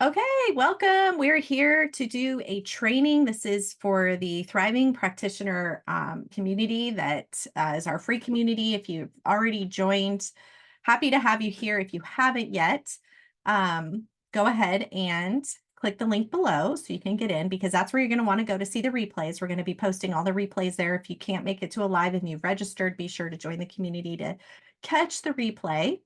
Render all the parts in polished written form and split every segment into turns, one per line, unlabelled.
Okay, welcome. We're here to do a training. This is for the Thriving Practitioner community that is our free community. If you've already joined, happy to have you here. If you haven't yet, go ahead and click the link below so you can get in because that's where you're going to want to go to see the replays. We're going to be posting all the replays there. If you can't make it to a live and you've registered, be sure to join the community to catch the replay.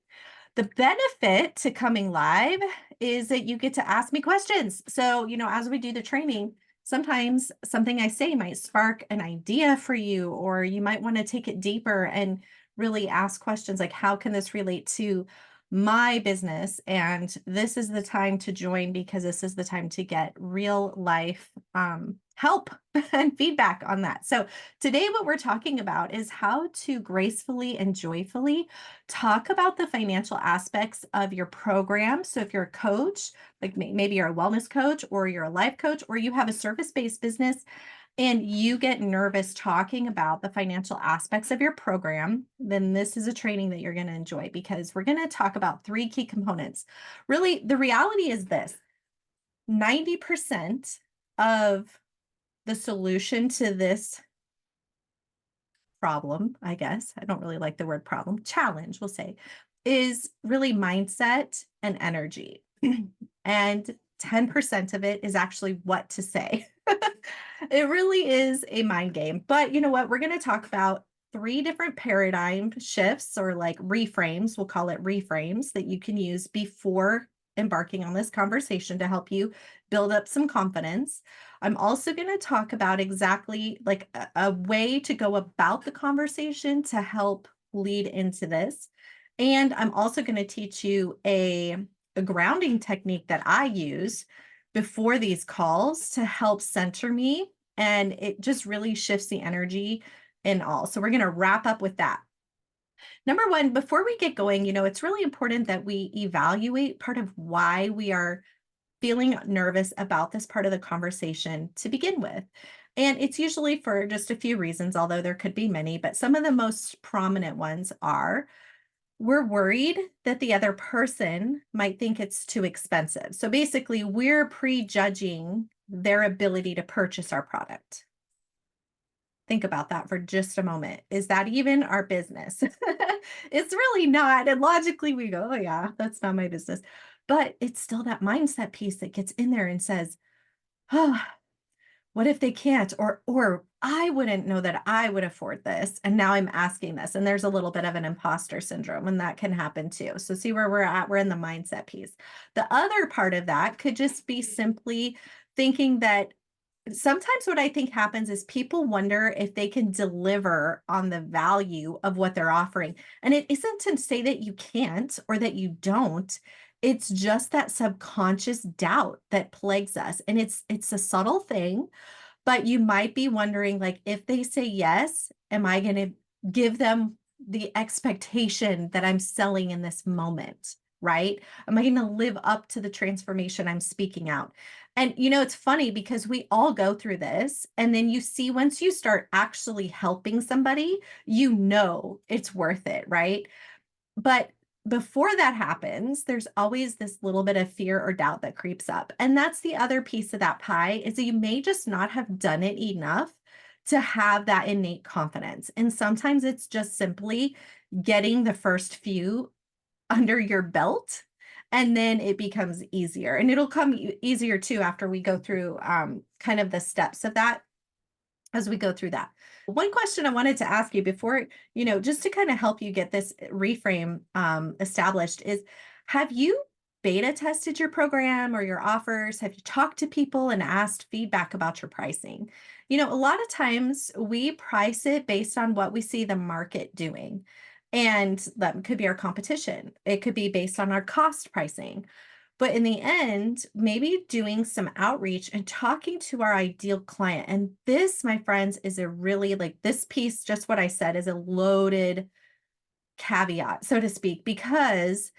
The benefit to coming live is that you get to ask me questions. So, as we do the training, sometimes something I say might spark an idea for you, or you might want to take it deeper and really ask questions like, how can this relate to my business? And this is the time to join because this is the time to get real life help and feedback on that. So, today, what we're talking about is how to gracefully and joyfully talk about the financial aspects of your program. So if you're a coach, like maybe you're a wellness coach or you're a life coach or you have a service-based business and you get nervous talking about the financial aspects of your program, then this is a training that you're going to enjoy because we're going to talk about three key components. Really, the reality is this: 90% of the solution to this problem, I guess, I don't really like the word problem, challenge, we'll say, is really mindset and energy. And 10% of it is actually what to say. It really is a mind game. But you know what? We're going to talk about three different paradigm shifts or like reframes, we'll call it reframes, that you can use before embarking on this conversation to help you build up some confidence. I'm also going to talk about exactly like a way to go about the conversation to help lead into this. And I'm also going to teach you a grounding technique that I use before these calls to help center me. And it just really shifts the energy and all. So we're going to wrap up with that. Number one, before we get going, it's really important that we evaluate part of why we are feeling nervous about this part of the conversation to begin with. And it's usually for just a few reasons, although there could be many, but some of the most prominent ones are we're worried that the other person might think it's too expensive. So basically, we're prejudging their ability to purchase our product. Think about that for just a moment. Is that even our business? It's really not. And logically, we go, oh, yeah, that's not my business. But it's still that mindset piece that gets in there and says, oh, what if they can't? Or I wouldn't know that I would afford this. And now I'm asking this. And there's a little bit of an imposter syndrome, and that can happen too. So see where we're at. We're in the mindset piece. The other part of that could just be simply thinking that sometimes what I think happens is people wonder if they can deliver on the value of what they're offering. And it isn't to say that you can't or that you don't. It's just that subconscious doubt that plagues us. And it's a subtle thing, but you might be wondering like if they say yes, am I going to give them the expectation that I'm selling in this moment? Right? Am I going to live up to the transformation I'm speaking out? And it's funny because we all go through this. And then you see, once you start actually helping somebody, it's worth it. Right. But before that happens, there's always this little bit of fear or doubt that creeps up. And that's the other piece of that pie is that you may just not have done it enough to have that innate confidence. And sometimes it's just simply getting the first few under your belt, and then it becomes easier. And it'll come easier too after we go through kind of the steps of that as we go through that. One question I wanted to ask you before, just to kind of help you get this reframe established is, have you beta tested your program or your offers? Have you talked to people and asked feedback about your pricing? A lot of times we price it based on what we see the market doing. And that could be our competition. It could be based on our cost pricing. But in the end, maybe doing some outreach and talking to our ideal client. And this, my friends, is a really like this piece, just what I said, is a loaded caveat, so to speak, because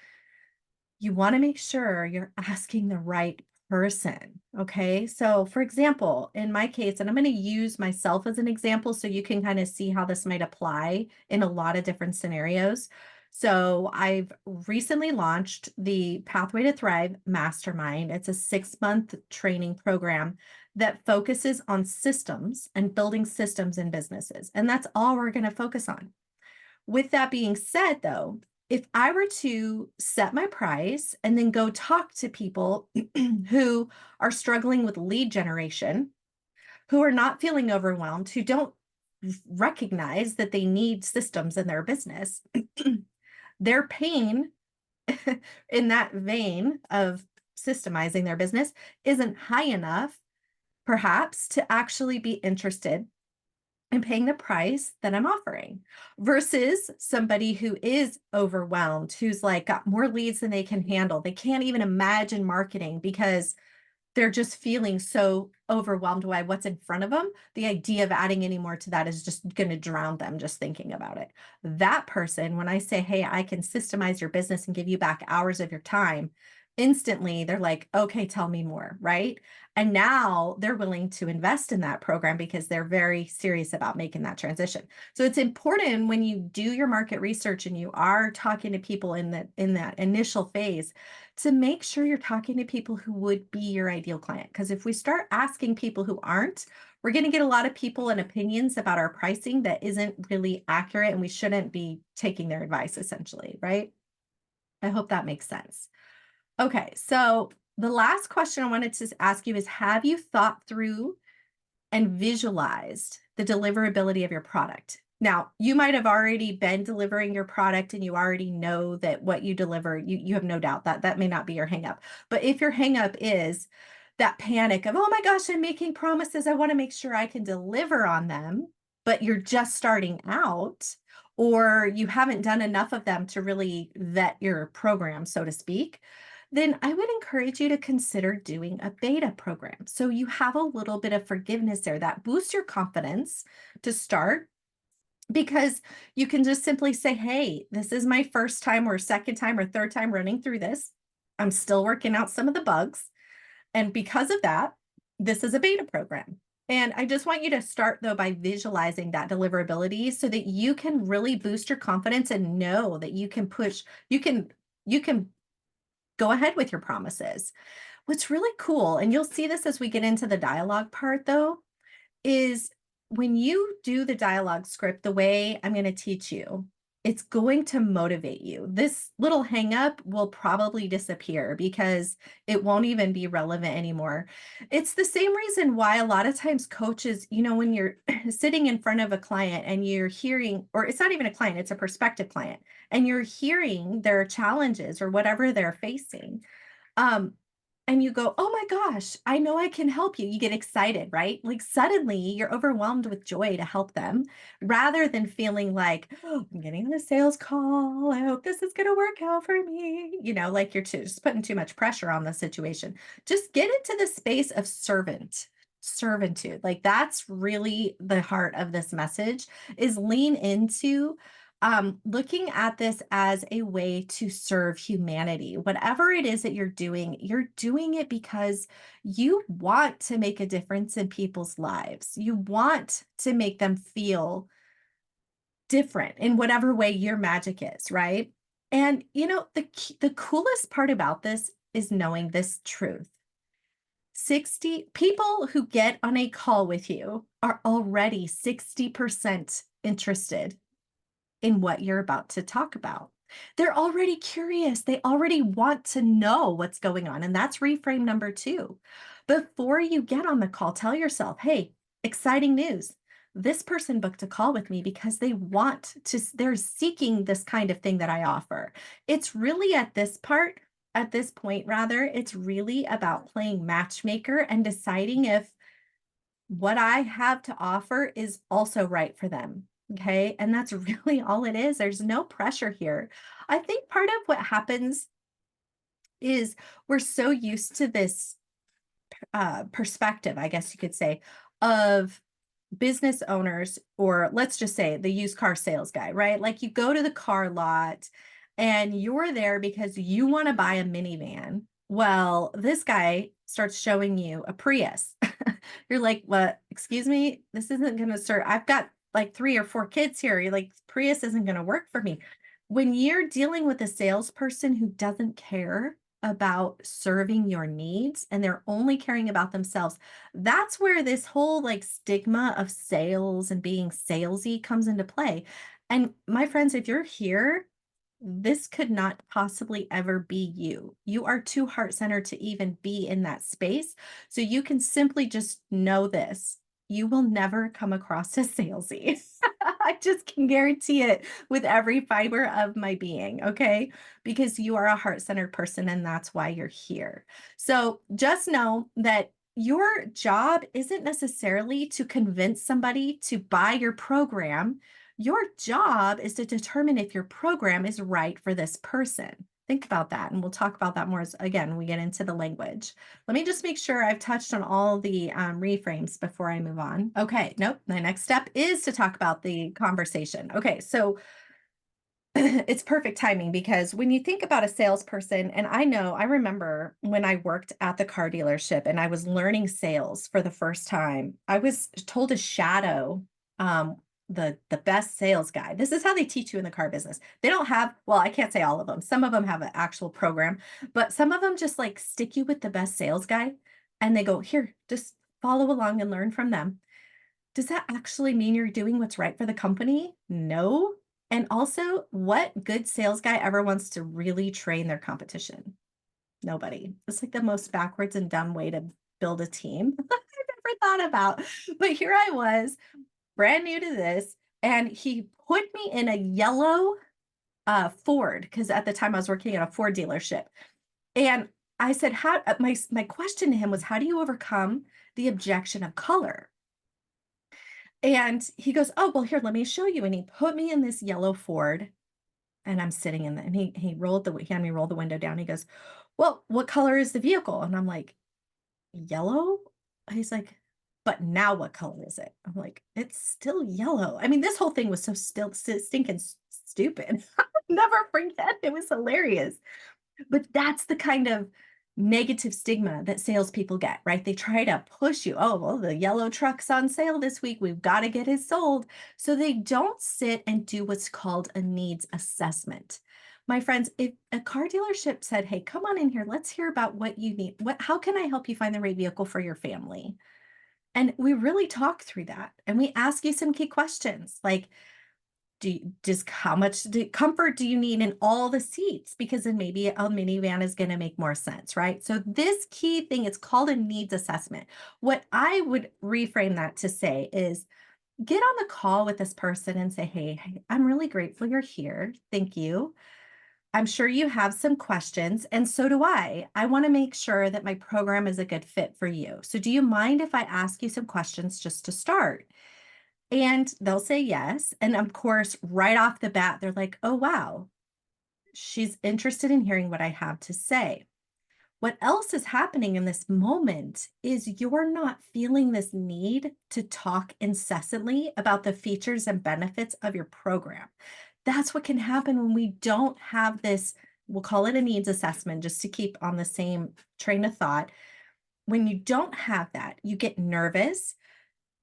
you want to make sure you're asking the right person. Okay. So, for example, in my case, and I'm going to use myself as an example so you can kind of see how this might apply in a lot of different scenarios. So I've recently launched the Pathway to Thrive Mastermind. It's a 6-month training program that focuses on systems and building systems in businesses. And that's all we're going to focus on. With that being said, though, if I were to set my price and then go talk to people who are struggling with lead generation, who are not feeling overwhelmed, who don't recognize that they need systems in their business, their pain in that vein of systemizing their business isn't high enough, perhaps, to actually be interested and paying the price that I'm offering versus somebody who is overwhelmed, who's like got more leads than they can handle. They can't even imagine marketing because they're just feeling so overwhelmed by what's in front of them. The idea of adding any more to that is just going to drown them just thinking about it. That person, when I say, hey, I can systemize your business and give you back hours of your time, instantly they're like, okay, tell me more, right? And now they're willing to invest in that program because they're very serious about making that transition. So it's important when you do your market research and you are talking to people in that initial phase to make sure you're talking to people who would be your ideal client. Because if we start asking people who aren't, we're going to get a lot of people and opinions about our pricing that isn't really accurate, and we shouldn't be taking their advice essentially, right? I hope that makes sense. Okay, so the last question I wanted to ask you is, have you thought through and visualized the deliverability of your product? Now, you might have already been delivering your product and you already know that what you deliver, you have no doubt that that may not be your hang up. But if your hang up is that panic of, oh my gosh, I'm making promises, I want to make sure I can deliver on them, but you're just starting out, or you haven't done enough of them to really vet your program, so to speak, then I would encourage you to consider doing a beta program. So you have a little bit of forgiveness there that boosts your confidence to start, because you can just simply say, hey, this is my first time or second time or third time running through this. I'm still working out some of the bugs. And because of that, this is a beta program. And I just want you to start though by visualizing that deliverability so that you can really boost your confidence and know that you can push, you can go ahead with your promises. What's really cool, and you'll see this as we get into the dialogue part though, is when you do the dialogue script the way I'm going to teach you, it's going to motivate you. This little hang up will probably disappear because it won't even be relevant anymore. It's the same reason why a lot of times coaches, when you're sitting in front of a client and you're hearing, or it's not even a client, it's a prospective client, and you're hearing their challenges or whatever they're facing. Um, and you go, "Oh my gosh, I know I can help you." You get excited, right? Like suddenly you're overwhelmed with joy to help them rather than feeling like, "Oh, I'm getting on a sales call. I hope this is going to work out for me." Like you're just putting too much pressure on the situation. Just get into the space of servitude. Like that's really the heart of this message is lean into looking at this as a way to serve humanity. Whatever it is that you're doing it because you want to make a difference in people's lives. You want to make them feel different in whatever way your magic is, right? And the coolest part about this is knowing this truth. 60 people who get on a call with you are already 60% interested in what you're about to talk about. They're already curious. They already want to know what's going on. And that's reframe number two. Before you get on the call, tell yourself, hey, exciting news. This person booked a call with me because they're seeking this kind of thing that I offer. It's really at this point, rather, it's really about playing matchmaker and deciding if what I have to offer is also right for them. Okay. And that's really all it is. There's no pressure here. I think part of what happens is we're so used to this perspective, I guess you could say, of business owners, or let's just say the used car sales guy, right? Like you go to the car lot and you're there because you want to buy a minivan. Well, this guy starts showing you a Prius. You're like, what? Excuse me? This isn't going to serve. I've got like 3 or 4 kids here. You're like, Prius isn't going to work for me. When you're dealing with a salesperson who doesn't care about serving your needs and they're only caring about themselves, that's where this whole like stigma of sales and being salesy comes into play. And my friends, if you're here, this could not possibly ever be you. You are too heart centered to even be in that space. So you can simply just know this: you will never come across as salesy. I just can guarantee it with every fiber of my being, okay? Because you are a heart centered person and that's why you're here. So just know that your job isn't necessarily to convince somebody to buy your program. Your job is to determine if your program is right for this person. Think about that. And we'll talk about that more as, again, when we get into the language. Let me just make sure I've touched on all the reframes before I move on. Okay, nope. The next step is to talk about the conversation. Okay, so it's perfect timing because when you think about a salesperson, and I remember when I worked at the car dealership and I was learning sales for the first time, I was told to shadow um, the best sales guy. This is how they teach you in the car business. They don't have, well, I can't say all of them. Some of them have an actual program, but some of them just like stick you with the best sales guy and they go, here, just follow along and learn from them. Does that actually mean you're doing what's right for the company? No. And also, what good sales guy ever wants to really train their competition? Nobody. It's like the most backwards and dumb way to build a team I've ever thought about. But here I was, brand new to this, and he put me in a yellow Ford because at the time I was working at a Ford dealership. And I said, "How?" My question to him was, "How do you overcome the objection of color?" And he goes, "Oh, well, here, let me show you." And he put me in this yellow Ford, and I'm sitting in the, and he had me roll the window down. He goes, "Well, what color is the vehicle?" And I'm like, "Yellow?" He's like, "But now what color is it?" I'm like, "It's still yellow." I mean, this whole thing was so still stinking stupid. I'll never forget. It was hilarious. But that's the kind of negative stigma that salespeople get, right? They try to push you. Oh, well, the yellow truck's on sale this week. We've got to get it sold. So they don't sit and do what's called a needs assessment. My friends, if a car dealership said, "Hey, come on in here, let's hear about what you need. How can I help you find the right vehicle for your family?" And we really talk through that. And we ask you some key questions like, just how much comfort do you need in all the seats? Because then maybe a minivan is going to make more sense, right? So this key thing, it's called a needs assessment. What I would reframe that to say is get on the call with this person and say, hey, I'm really grateful you're here. Thank you. I'm sure you have some questions, and so do I. I want to make sure that my program is a good fit for you. So do you mind if I ask you some questions just to start? And they'll say yes. And of course, right off the bat, they're like, oh, wow, she's interested in hearing what I have to say. What else is happening in this moment is you're not feeling this need to talk incessantly about the features and benefits of your program. That's what can happen when we don't have this. We'll call it a needs assessment just to keep on the same train of thought. When you don't have that, you get nervous.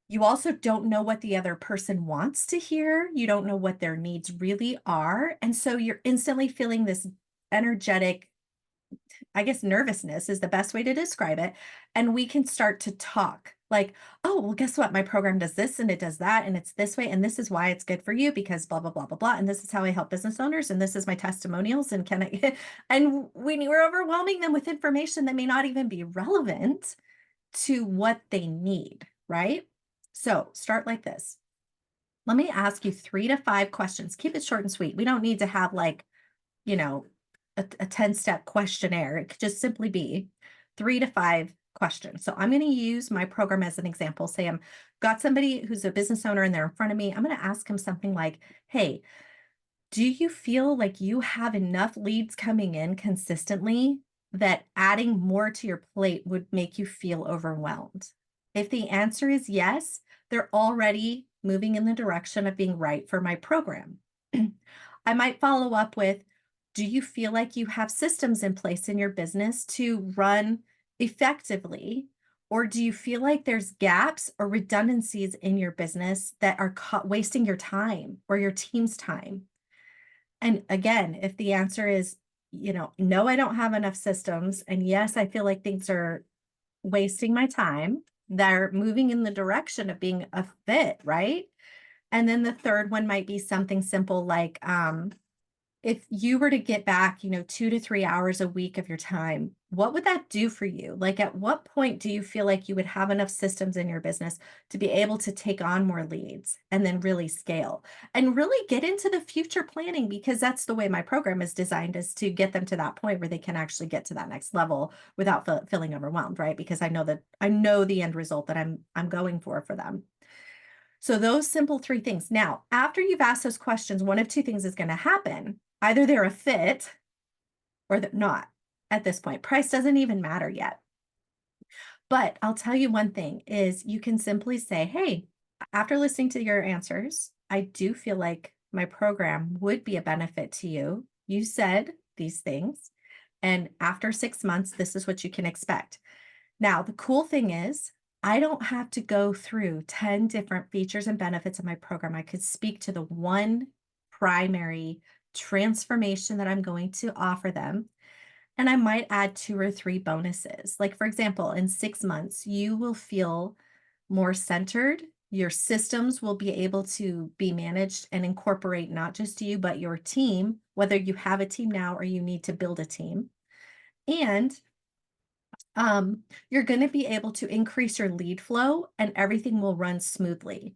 You also don't know what the other person wants to hear. You don't know what their needs really are. And so you're instantly feeling this energetic, I guess nervousness is the best way to describe it. And we can start to talk like, oh, well, guess what? My program does this and it does that. And it's this way. And this is why it's good for you because blah, blah, blah, blah, blah. And this is how I help business owners. And this is my testimonials. And can I, and when you're overwhelming them with information that may not even be relevant to what they need, right? So start like this. Let me ask you 3 to 5 questions. Keep it short and sweet. We don't need to have like, you know, a 10-step questionnaire. It could just simply be 3 to 5 questions. So I'm going to use my program as an example. Say I'm got somebody who's a business owner and they're in front of me. I'm going to ask them something like, hey, do you feel like you have enough leads coming in consistently that adding more to your plate would make you feel overwhelmed? If the answer is yes, they're already moving in the direction of being right for my program. I might follow up with, do you feel like you have systems in place in your business to run effectively? Or do you feel like there's gaps or redundancies in your business that are wasting your time or your team's time? And again, if the answer is, no, I don't have enough systems, and yes, I feel like things are wasting my time, they're moving in the direction of being a fit, right? And then the third one might be something simple like, if you were to get back, 2 to 3 hours a week of your time, what would that do for you? Like, at what point do you feel like you would have enough systems in your business to be able to take on more leads and then really scale and really get into the future planning? Because that's the way my program is designed, is to get them to that point where they can actually get to that next level without feeling overwhelmed, right? Because I know the end result that I'm going for them. So those simple three things. Now, after you've asked those questions, one of two things is going to happen. Either they're a fit or they're not at this point. Price doesn't even matter yet. But I'll tell you one thing is you can simply say, hey, after listening to your answers, I do feel like my program would be a benefit to you. You said these things. And after 6 months, this is what you can expect. Now, the cool thing is, I don't have to go through 10 different features and benefits of my program. I could speak to the one primary transformation that I'm going to offer them. And I might add two or three bonuses. Like, for example, in 6 months, you will feel more centered. Your systems will be able to be managed and incorporate not just you, but your team, whether you have a team now or you need to build a team. And you're going to be able to increase your lead flow and everything will run smoothly.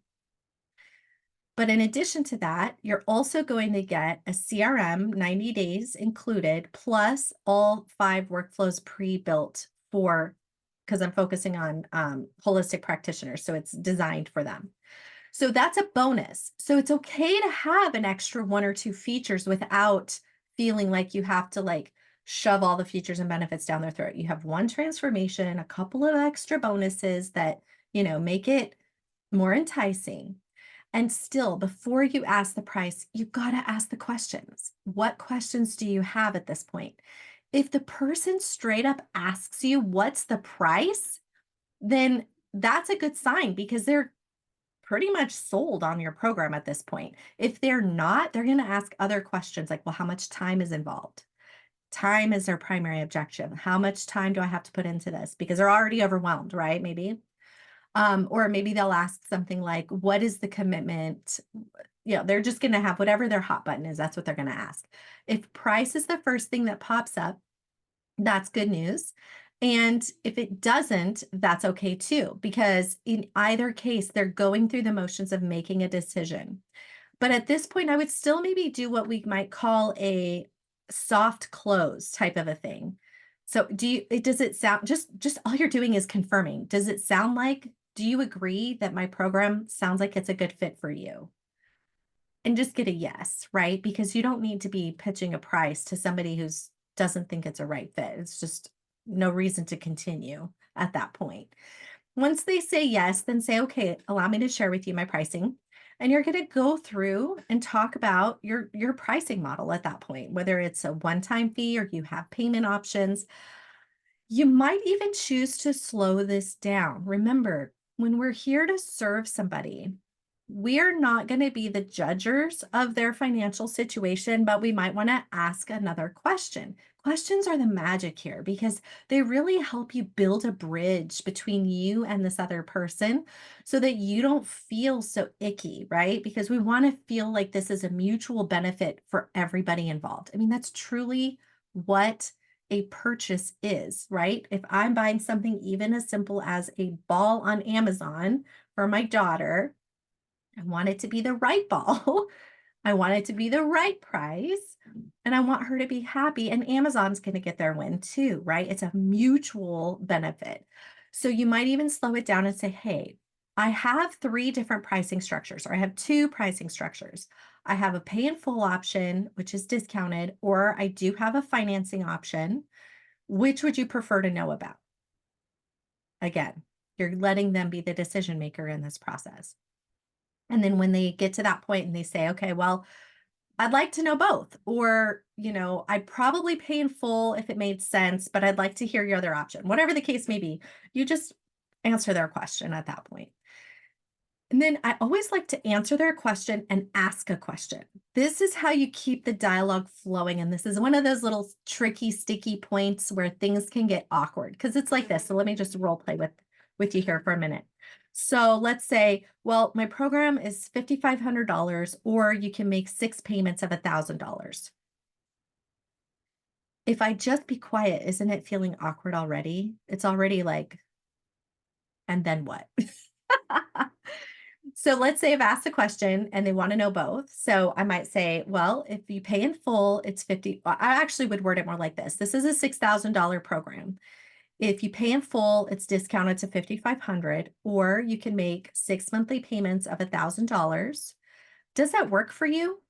But in addition to that, you're also going to get a CRM 90 days included, plus all 5 workflows pre-built because I'm focusing on holistic practitioners. So it's designed for them. So that's a bonus. So it's okay to have an extra one or two features without feeling like you have to like shove all the features and benefits down their throat. You have one transformation, a couple of extra bonuses that, make it more enticing. And still, before you ask the price, you got to ask the questions. What questions do you have at this point? If the person straight up asks you, what's the price? Then that's a good sign because they're pretty much sold on your program at this point. If they're not, they're going to ask other questions like, well, how much time is involved? Time is their primary objection. How much time do I have to put into this? Because they're already overwhelmed, right? Maybe. Or maybe they'll ask something like, what is the commitment? They're just going to have whatever their hot button is. That's what they're going to ask. If price is the first thing that pops up, that's good news. And if it doesn't, that's okay too, because in either case, they're going through the motions of making a decision. But at this point, I would still maybe do what we might call a soft close type of a thing. So does it sound, just all you're doing is confirming. Does it sound like, do you agree that my program sounds like it's a good fit for you? And just get a yes, right? Because you don't need to be pitching a price to somebody who's doesn't think it's a right fit. It's just no reason to continue at that point. Once they say yes, then say, okay, allow me to share with you my pricing. And you're going to go through and talk about your pricing model at that point, whether it's a one-time fee or you have payment options. You might even choose to slow this down. Remember, when we're here to serve somebody, we're not going to be the judgers of their financial situation, but we might want to ask another question. Questions are the magic here because they really help you build a bridge between you and this other person so that you don't feel so icky, right? Because we want to feel like this is a mutual benefit for everybody involved. I mean, that's truly what a purchase is, right? If I'm buying something even as simple as a ball on Amazon for my daughter, I want it to be the right ball. I want it to be the right price. And I want her to be happy. And Amazon's going to get their win too, right? It's a mutual benefit. So you might even slow it down and say, hey, I have 3 different pricing structures, or I have 2 pricing structures. I have a pay in full option, which is discounted, or I do have a financing option. Which would you prefer to know about? Again, you're letting them be the decision maker in this process. And then when they get to that point and they say, okay, well, I'd like to know both, or, I'd probably pay in full if it made sense, but I'd like to hear your other option, whatever the case may be, you just answer their question at that point. And then I always like to answer their question and ask a question. This is how you keep the dialogue flowing. And this is one of those little tricky, sticky points where things can get awkward because it's like this. So let me just role play with you here for a minute. So let's say, well, my program is $5,500, or you can make 6 payments of $1,000. If I just be quiet, isn't it feeling awkward already? It's already like, and then what? So let's say I've asked a question and they want to know both. So I might say, well, if you pay in full, it's 50. I actually would word it more like this. This is a $6,000 program. If you pay in full, it's discounted to 5,500, or you can make 6 monthly payments of $1,000. Does that work for you?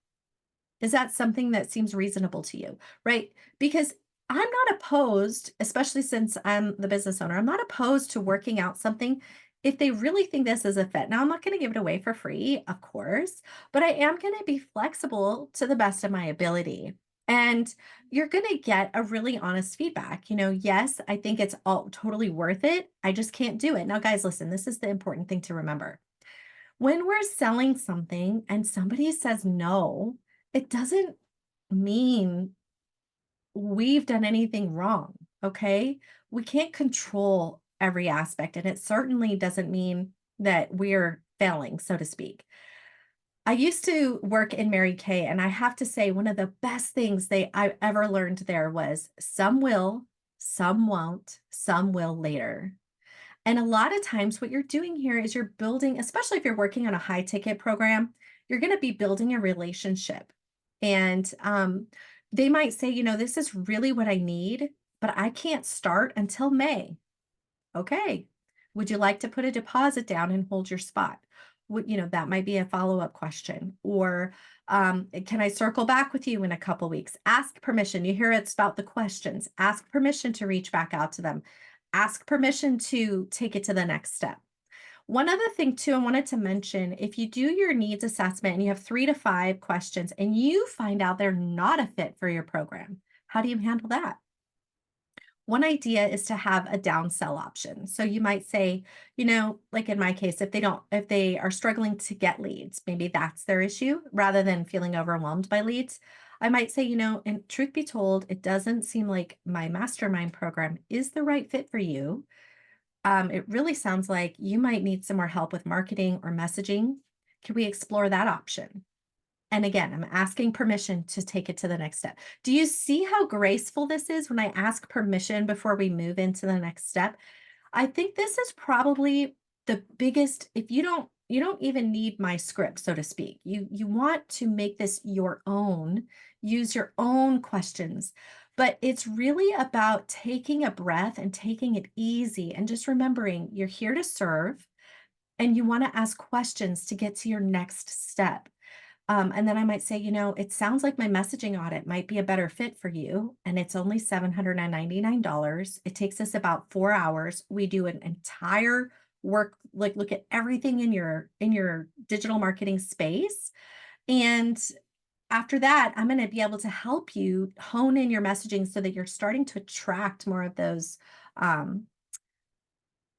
Is that something that seems reasonable to you? Right? Because I'm not opposed, especially since I'm the business owner, I'm not opposed to working out something if they really think this is a fit. Now, I'm not going to give it away for free, of course, but I am going to be flexible to the best of my ability. And you're going to get a really honest feedback. Yes, I think it's all totally worth it. I just can't do it. Now, guys, listen, this is the important thing to remember. When we're selling something and somebody says no, it doesn't mean we've done anything wrong, okay? We can't control every aspect, and it certainly doesn't mean that we're failing, so to speak. I used to work in Mary Kay, and I have to say one of the best things I ever learned there was some will, some won't, some will later. And a lot of times, what you're doing here is you're building, especially if you're working on a high ticket program, you're going to be building a relationship. And they might say, this is really what I need, but I can't start until May. Okay. Would you like to put a deposit down and hold your spot? That might be a follow-up question. Or can I circle back with you in a couple weeks? Ask permission. You hear it's about the questions. Ask permission to reach back out to them. Ask permission to take it to the next step. One other thing too, I wanted to mention, if you do your needs assessment and you have 3 to 5 questions and you find out they're not a fit for your program, how do you handle that? One idea is to have a downsell option. So you might say, like in my case, if they are struggling to get leads, maybe that's their issue rather than feeling overwhelmed by leads. I might say, and truth be told, it doesn't seem like my mastermind program is the right fit for you. It really sounds like you might need some more help with marketing or messaging. Can we explore that option? And again, I'm asking permission to take it to the next step. Do you see how graceful this is when I ask permission before we move into the next step? I think this is probably the biggest, if you don't even need my script, so to speak. You want to make this your own, use your own questions. But it's really about taking a breath and taking it easy and just remembering you're here to serve and you want to ask questions to get to your next step. And then I might say, it sounds like my messaging audit might be a better fit for you. And it's only $799. It takes us about 4 hours. We do an entire work, like look at everything in your digital marketing space. And after that, I'm going to be able to help you hone in your messaging so that you're starting to attract more of those um,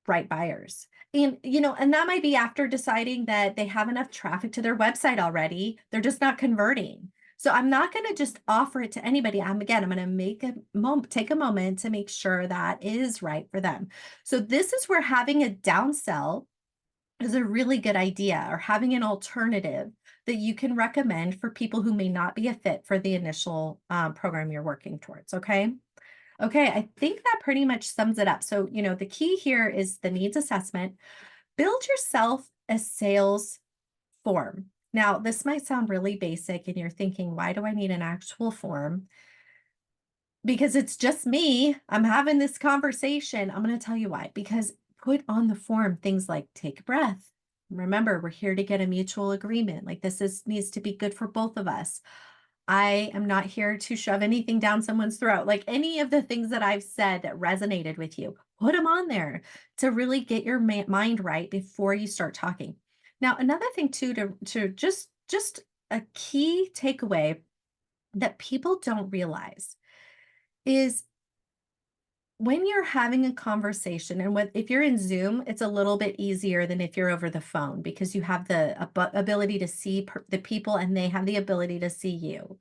right buyers. And that might be after deciding that they have enough traffic to their website already. They're just not converting. So I'm not going to just offer it to anybody. I'm going to take a moment to make sure that is right for them. So this is where having a downsell is a really good idea, or having an alternative that you can recommend for people who may not be a fit for the initial program you're working towards. Okay. Okay, I think that pretty much sums it up. So, the key here is the needs assessment. Build yourself a sales form. Now, this might sound really basic, and you're thinking, why do I need an actual form? Because it's just me. I'm having this conversation. I'm going to tell you why. Because put on the form things like take a breath. Remember, we're here to get a mutual agreement. Like needs to be good for both of us. I am not here to shove anything down someone's throat. Like any of the things that I've said that resonated with you, put them on there to really get your mind right before you start talking. Now, another thing too, to just a key takeaway that people don't realize is when you're having a conversation, and if you're in Zoom, it's a little bit easier than if you're over the phone because you have the ability to see the people and they have the ability to see you.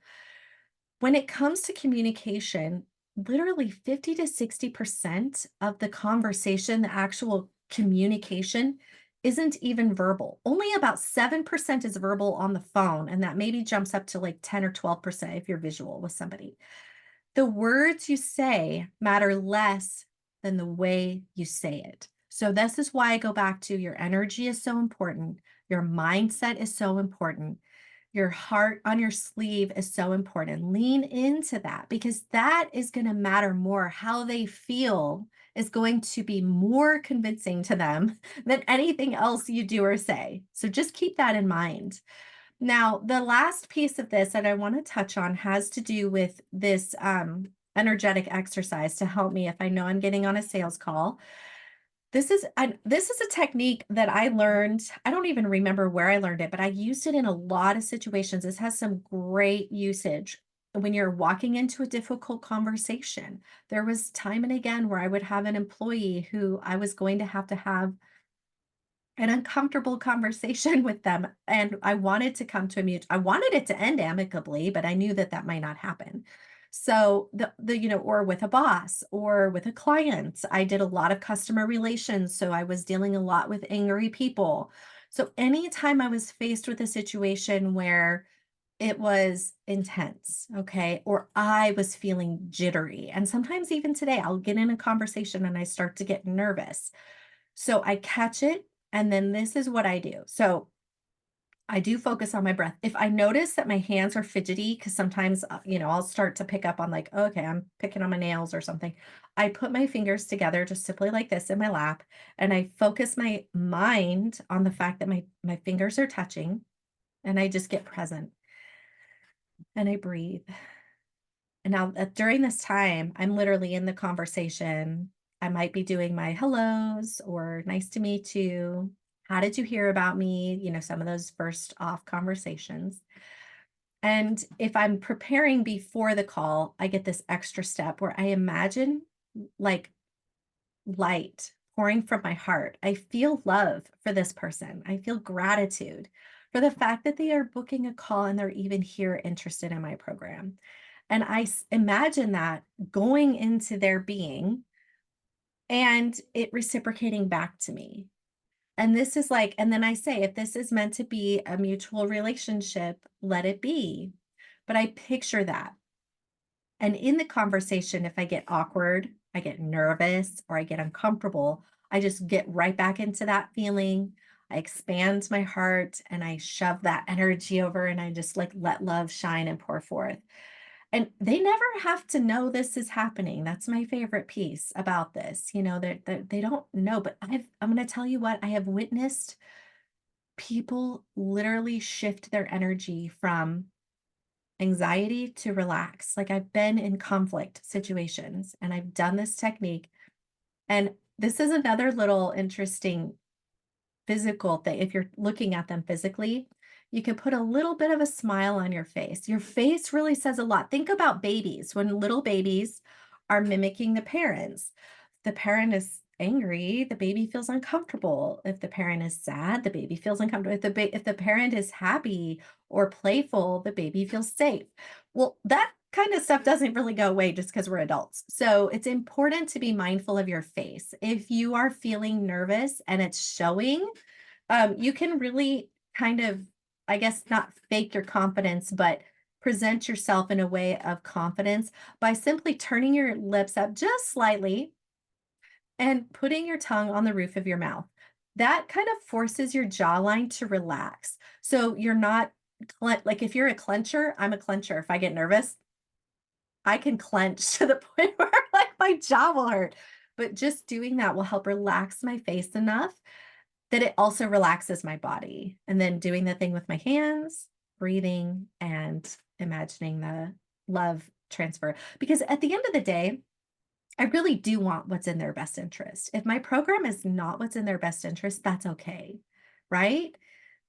When it comes to communication, literally 50 to 60% of the conversation, the actual communication, isn't even verbal. Only about 7% is verbal on the phone, and that maybe jumps up to like 10 or 12% if you're visual with somebody. The words you say matter less than the way you say it. So, this is why I go back to your energy is so important, your mindset is so important, your heart on your sleeve is so important. Lean into that because that is going to matter more. How they feel is going to be more convincing to them than anything else you do or say. So, just keep that in mind. Now, the last piece of this that I want to touch on has to do with this energetic exercise to help me if I know I'm getting on a sales call. This is a technique that I learned. I don't even remember where I learned it, but I used it in a lot of situations. This has some great usage when you're walking into a difficult conversation. There was time and again where I would have an employee who I was going to have an uncomfortable conversation with them, and I wanted to come to a I wanted it to end amicably, but I knew that that might not happen. So or with a boss or with a client, I did a lot of customer relations, so I was dealing a lot with angry people. So anytime I was faced with a situation where it was intense, okay, or I was feeling jittery, and sometimes even today I'll get in a conversation and I start to get nervous, so I catch it, and then this is what I do. So I do focus on my breath. If I notice that my hands are fidgety, because sometimes, I'll start to pick up on like, okay, I'm picking on my nails or something. I put my fingers together just simply like this in my lap, and I focus my mind on the fact that my fingers are touching, and I just get present and I breathe. And now, during this time, I'm literally in the conversation. I might be doing my hellos or nice to meet you. How did you hear about me? Some of those first off conversations. And if I'm preparing before the call, I get this extra step where I imagine like light pouring from my heart. I feel love for this person. I feel gratitude for the fact that they are booking a call and they're even here interested in my program. And imagine that going into their being and it reciprocating back to me. And this is like, and then I say, if this is meant to be a mutual relationship, let it be. But I picture that. And in the conversation, if I get awkward, I get nervous, or I get uncomfortable, I just get right back into that feeling. I expand my heart and I shove that energy over and I just like let love shine and pour forth. And they never have to know this is happening. That's my favorite piece about this. That they don't know, but I'm going to tell you what, I have witnessed people literally shift their energy from anxiety to relax. Like I've been in conflict situations and I've done this technique. And this is another little interesting physical thing. If you're looking at them physically, you can put a little bit of a smile on your face. Your face really says a lot. Think about babies. When little babies are mimicking the parent is angry, the baby feels uncomfortable. If the parent is sad, the baby feels uncomfortable. If the parent is happy or playful, the baby feels safe. Well, that kind of stuff doesn't really go away just because we're adults. So it's important to be mindful of your face. If you are feeling nervous and it's showing, you can really kind of, I guess, not fake your confidence, but present yourself in a way of confidence by simply turning your lips up just slightly and putting your tongue on the roof of your mouth. That kind of forces your jawline to relax. So you're not like if you're a clencher, I'm a clencher. If I get nervous, I can clench to the point where like my jaw will hurt. But just doing that will help relax my face enough that it also relaxes my body. And then doing the thing with my hands, breathing, and imagining the love transfer. Because at the end of the day, I really do want what's in their best interest. If my program is not what's in their best interest, that's okay, right?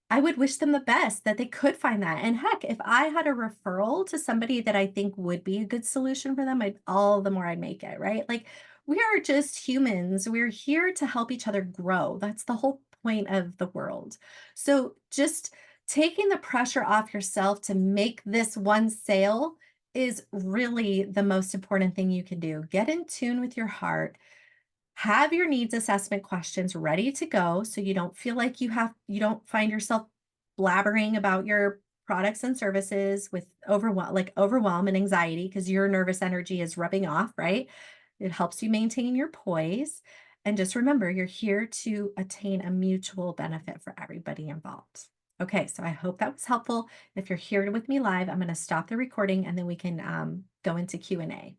I would wish them the best that they could find that. And heck, if I had a referral to somebody that I think would be a good solution for them, all the more I'd make it, right? Like We are just humans. We're here to help each other grow. That's the whole point of the world. So just taking the pressure off yourself to make this one sale is really the most important thing you can do. Get in tune with your heart. Have your needs assessment questions ready to go so you don't feel like you don't find yourself blabbering about your products and services with overwhelm and anxiety because your nervous energy is rubbing off, right? It helps you maintain your poise. And just remember, you're here to attain a mutual benefit for everybody involved. Okay, so I hope that was helpful. If you're here with me live, I'm going to stop the recording and then we can go into Q&A.